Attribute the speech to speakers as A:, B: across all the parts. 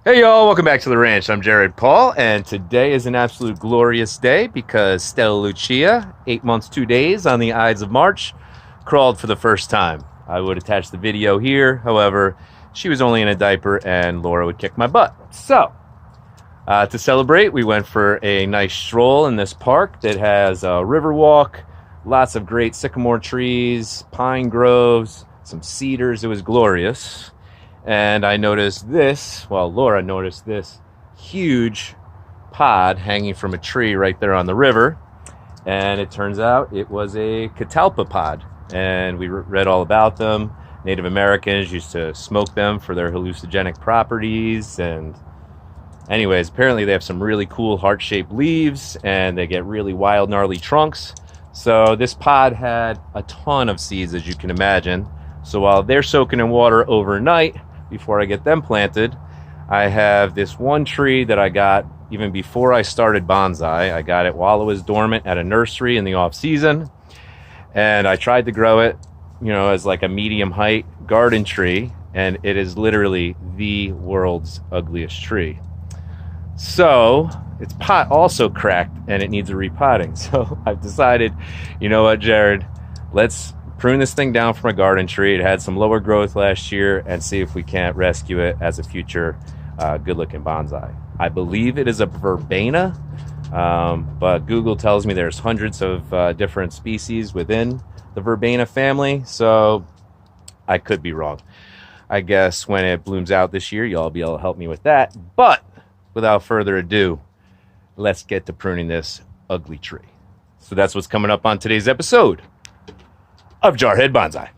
A: Hey y'all, welcome back to the ranch. I'm Jared Paul, and today is an absolute glorious day because Stella Lucia, 8 months, 2 days on the Ides of March, crawled for the first time. I would attach the video here, however, she was only in a diaper and Laura would kick my butt. So, to celebrate, we went for a nice stroll in this park that has a river walk, lots of great sycamore trees, pine groves, some cedars. It was glorious. And I noticed this, well, Laura noticed this huge pod hanging from a tree right there on the river. And it turns out it was a catalpa pod. And we read all about them. Native Americans used to smoke them for their hallucinogenic properties. And anyways, apparently they have some really cool heart-shaped leaves and they get really wild, gnarly trunks. So this pod had a ton of seeds, as you can imagine. So while they're soaking in water overnight, before I get them planted, I have this one tree that I got even before I started bonsai. I got it while it was dormant at a nursery in the off season, and I tried to grow it, as like a medium height garden tree, and it is literally the world's ugliest tree. So its pot also cracked and it needs a repotting. So I've decided, you know what, Jared, let's prune this thing down from a garden tree. It had some lower growth last year, and see if we can't rescue it as a future good-looking bonsai. I believe it is a verbena, but Google tells me there's hundreds of different species within the verbena family, so I could be wrong. I guess when it blooms out this year, y'all be able to help me with that. But without further ado, let's get to pruning this ugly tree. So that's what's coming up on today's episode of Jarhead Bonsai.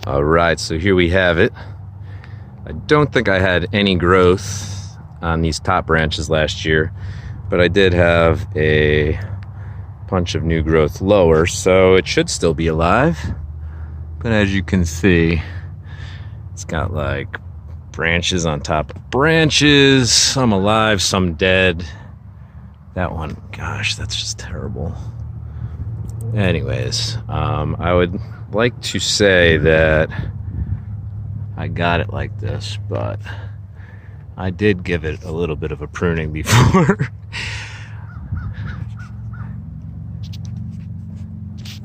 A: All right, so here we have it. I don't think I had any growth on these top branches last year, but I did have a bunch of new growth lower, so it should still be alive. But as you can see, it's got like branches on top of branches, some alive, some dead. That one, gosh, that's just terrible. Anyways, I would like to say that I got it like this, but I did give it a little bit of a pruning before.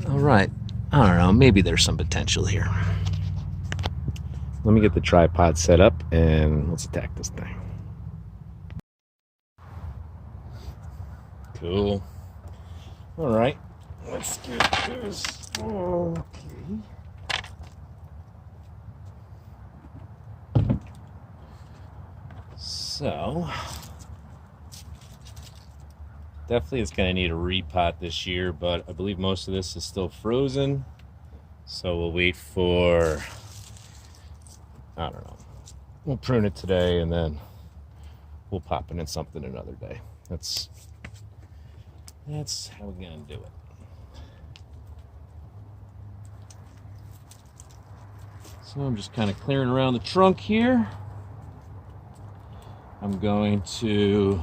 A: All right, I don't know, maybe there's some potential here. Let me get the tripod set up and let's attack this thing. Cool. All right. Let's get this. Okay. So, definitely it's going to need a repot this year, but I believe most of this is still frozen. So we'll wait for, I don't know. We'll prune it today and then we'll pop it in something another day. That's how we're going to do it. So I'm just kind of clearing around the trunk here. I'm going to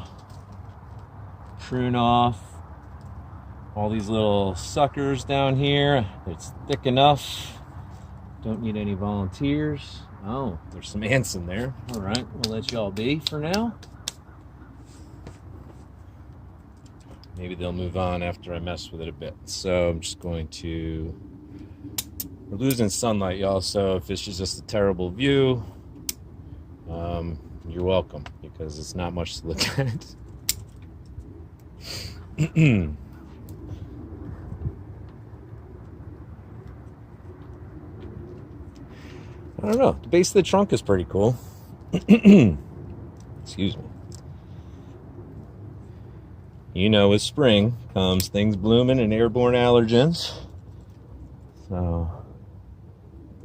A: prune off all these little suckers down here. It's thick enough. Don't need any volunteers. Oh, there's some ants in there. All right, we'll let y'all be for now. Maybe they'll move on after I mess with it a bit. So I'm just going to... We're losing sunlight, y'all, so if this is just a terrible view, you're welcome, because it's not much to look at. I don't know. The base of the trunk is pretty cool. Excuse me. With spring comes things blooming and airborne allergens. So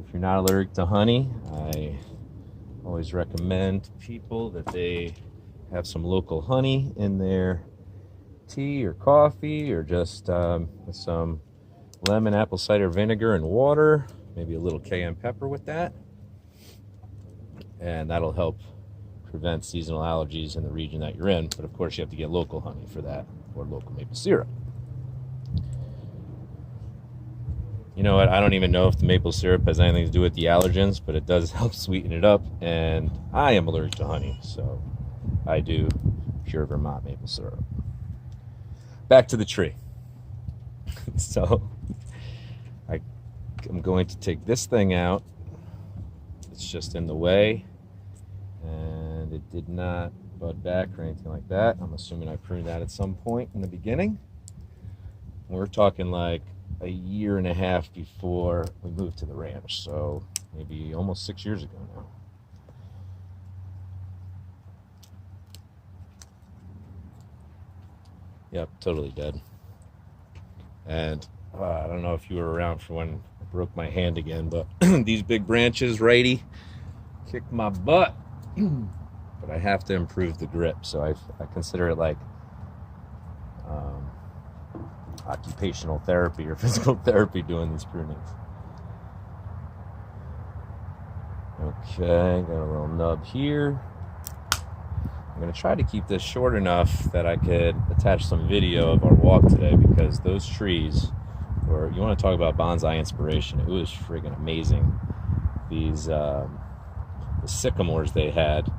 A: if you're not allergic to honey, I always recommend to people that they have some local honey in their tea or coffee, or just with some lemon, apple cider vinegar and water, maybe a little cayenne pepper with that, and that'll help prevent seasonal allergies in the region that you're in. But of course you have to get local honey for that, or local maple syrup. You know what? I don't even know if the maple syrup has anything to do with the allergens, but it does help sweeten it up. And I am allergic to honey, so I do pure Vermont maple syrup. Back to the tree. So I'm going to take this thing out. It's just in the way, and it did not bud back or anything like that. I'm assuming I pruned that at some point in the beginning. We're talking like a year and a half before we moved to the ranch, so maybe almost 6 years ago now. Yep, totally dead. And I don't know if you were around for when I broke my hand again, but these big branches, righty, kicked my butt. But I have to improve the grip, so I consider it like occupational therapy or physical therapy doing these prunings. Okay, got a little nub here. I'm going to try to keep this short enough that I could attach some video of our walk today, because those trees, or you want to talk about bonsai inspiration, it was friggin' amazing. These the sycamores they had,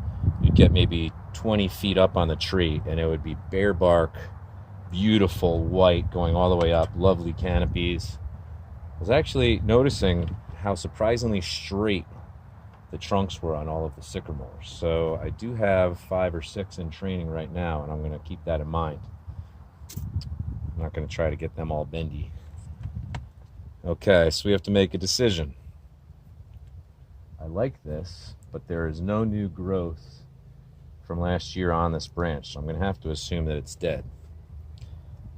A: you'd get maybe 20 feet up on the tree and it would be bare bark, beautiful white going all the way up, lovely canopies. I was actually noticing how surprisingly straight the trunks were on all of the sycamores. So I do have 5 or 6 in training right now, and I'm going to keep that in mind. I'm not going to try to get them all bendy. Okay, so we have to make a decision. I like this, but there is no new growth from last year on this branch, so I'm going to have to assume that it's dead.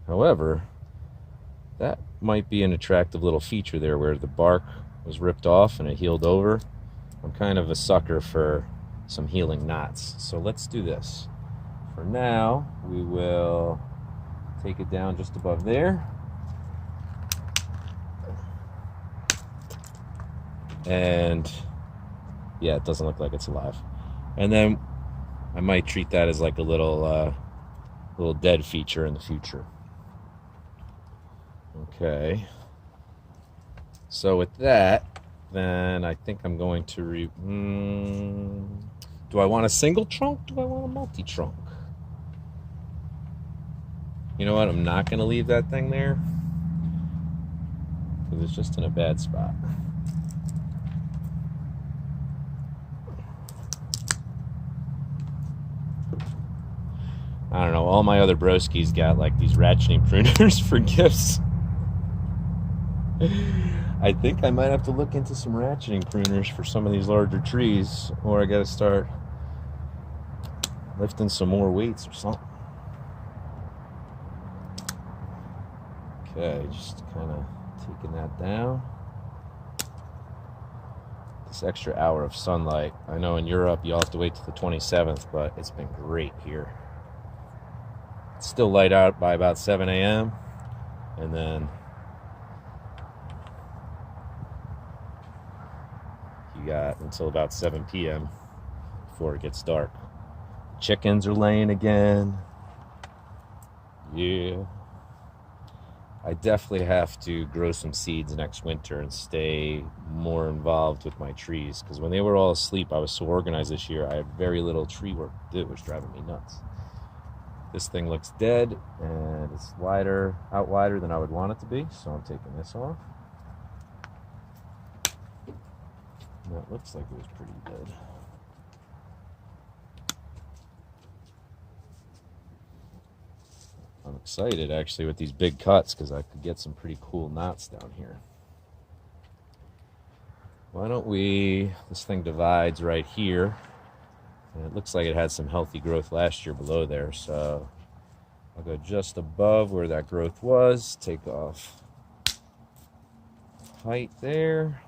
A: However, that might be an attractive little feature there where the bark was ripped off and it healed over. I'm kind of a sucker for some healing knots, so let's do this. For now, we will take it down just above there. And yeah, it doesn't look like it's alive. And then I might treat that as like a little dead feature in the future. Okay. So with that, then I think I'm going to do I want a single trunk? Do I want a multi-trunk? You know what? I'm not going to leave that thing there because it's just in a bad spot. I don't know. All my other broskies got like these ratcheting pruners for gifts. I think I might have to look into some ratcheting pruners for some of these larger trees, or I got to start lifting some more weights or something. Okay, just kind of taking that down. This extra hour of sunlight. I know in Europe you'll have to wait till the 27th, but it's been great here. It's still light out by about 7 a.m. and then you got until about 7 p.m. before it gets dark. Chickens are laying again. Yeah. I definitely have to grow some seeds next winter and stay more involved with my trees, because when they were all asleep, I was so organized this year, I had very little tree work to do, which was driving me nuts. This thing looks dead, and it's out wider than I would want it to be, so I'm taking this off. And that looks like it was pretty dead. I'm excited actually with these big cuts because I could get some pretty cool knots down here. Why don't this thing divides right here, and it looks like it had some healthy growth last year below there, so I'll go just above where that growth was, take off height there,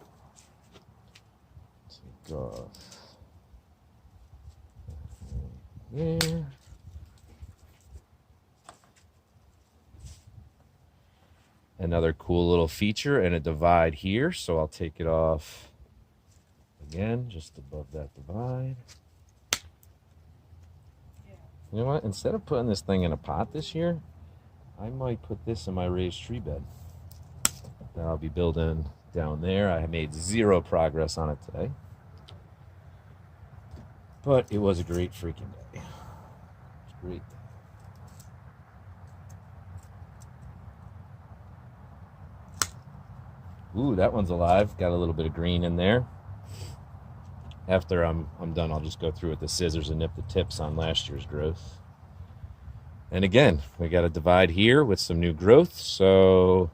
A: take off there. Another cool little feature and a divide here, so I'll take it off again just above that divide. You know what? Instead of putting this thing in a pot this year, I might put this in my raised tree bed. that I'll be building down there. I made zero progress on it today, but it was a great freaking day. Great. Ooh, that one's alive. Got a little bit of green in there. After I'm done, I'll just go through with the scissors and nip the tips on last year's growth. And again, we got a divide here with some new growth, so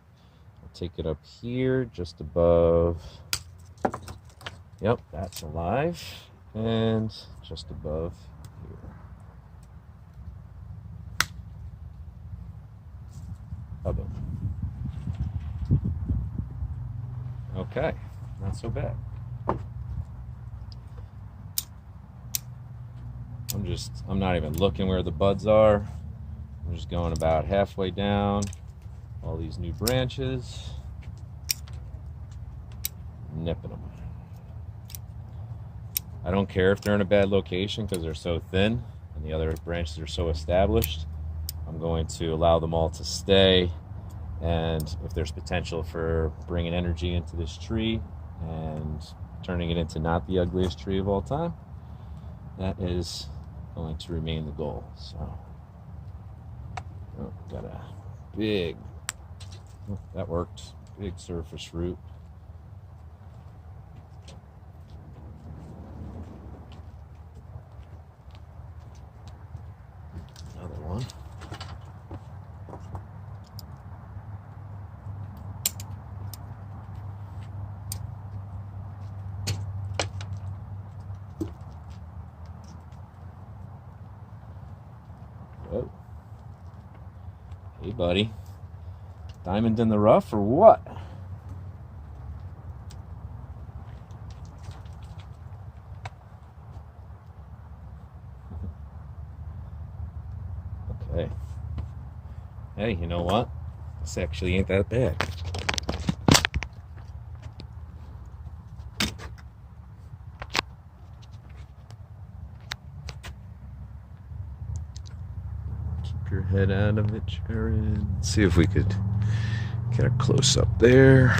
A: I'll take it up here just above. Yep, that's alive. And just above here. Boom. Okay, not so bad. I'm not even looking where the buds are. I'm just going about halfway down all these new branches, nipping them. I don't care if they're in a bad location because they're so thin and the other branches are so established. I'm going to allow them all to stay, and if there's potential for bringing energy into this tree and turning it into not the ugliest tree of all time, that is going to remain the goal. So, oh, got a big, oh, that worked, big surface root. Another one. Oh. Hey, buddy. Diamond in the rough or what? Okay. Hey, you know what? This actually ain't that bad. Keep your head out of it, Jared. See if we could get a close up there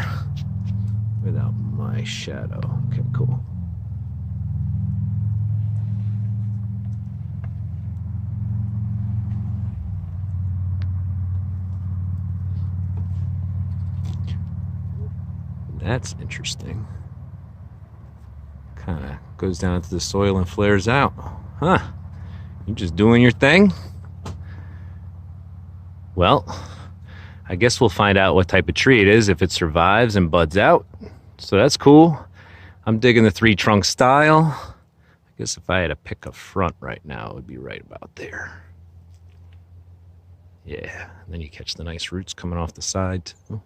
A: without my shadow. Okay, cool. That's interesting. Kind of goes down into the soil and flares out. Huh. You just doing your thing? Well, I guess we'll find out what type of tree it is if it survives and buds out. So that's cool. I'm digging the 3-trunk style. I guess if I had to pick a front right now, it would be right about there. Yeah, and then you catch the nice roots coming off the side too.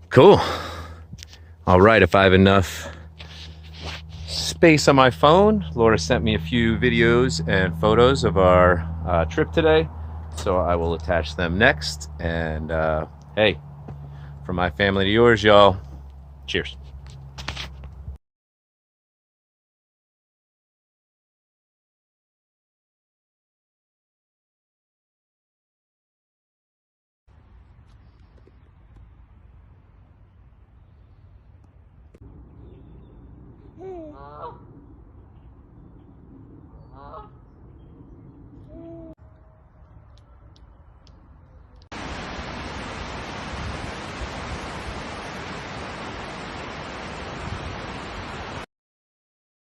A: Cool. All right, if I have enough space on my phone, Laura sent me a few videos and photos of our trip today, so I will attach them next. And hey, from my family to yours, y'all, cheers.
B: Oh.